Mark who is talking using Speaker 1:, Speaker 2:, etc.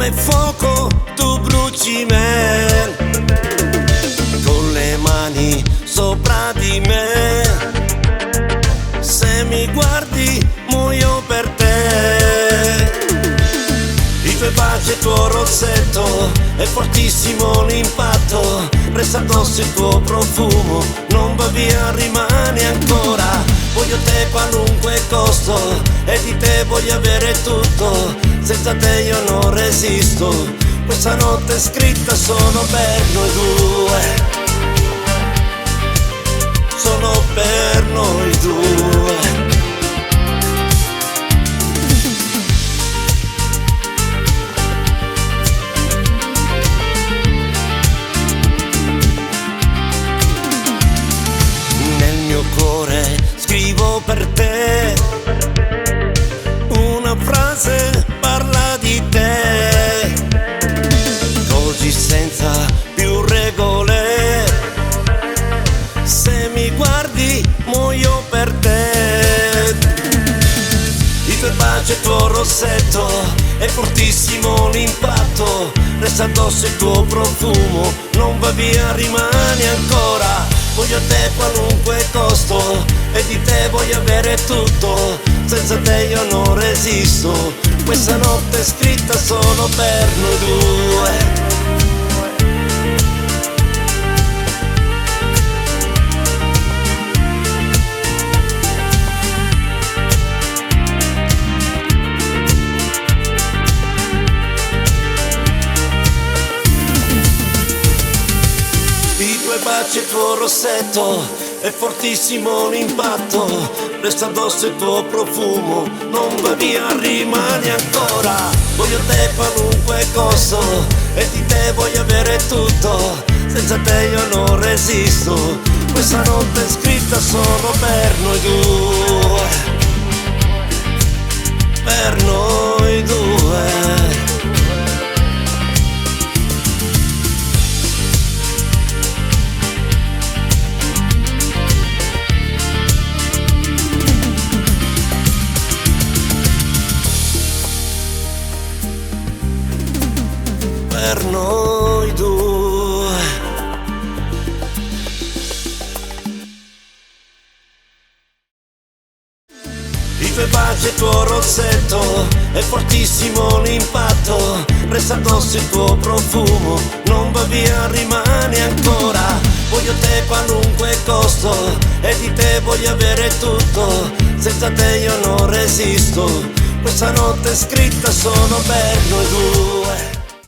Speaker 1: come fuoco tu bruci me, con le mani sopra di me. Se mi guardi muoio per te. I tuoi baci e il tuo rossetto, è fortissimo l'impatto. Resta addosso il tuo profumo, non va via, rimani ancora. Voglio te a qualunque costo e di te voglio avere tutto. Senza te io non resisto. Questa notte è scritta solo per noi due, solo per noi due. Nel mio cuore scrivo per te una frase, parla di te, così senza più regole. Se mi guardi muoio per te. I tuoi baci e il tuo rossetto, è fortissimo l'impatto. Resta addosso il tuo profumo, non va via, rimani ancora. Voglio te a qualunque costo e di te voglio avere tutto. Senza te io non resisto. Questa notte è scritta solo per noi due. I tuoi baci e il tuo rossetto, è fortissimo l'impatto. Resta addosso il tuo profumo, non va via, rimani ancora. Voglio te a qualunque costo e di te voglio avere tutto. Senza te io non resisto. Questa notte è scritta solo per noi due, per noi due. Per noi due. I tuoi baci e il tuo rossetto, è fortissimo l'impatto. Resta addosso il tuo profumo, non va via, rimani ancora. Voglio te a qualunque costo e di te voglio avere tutto. Senza te io non resisto. Questa notte è scritta solo per noi due.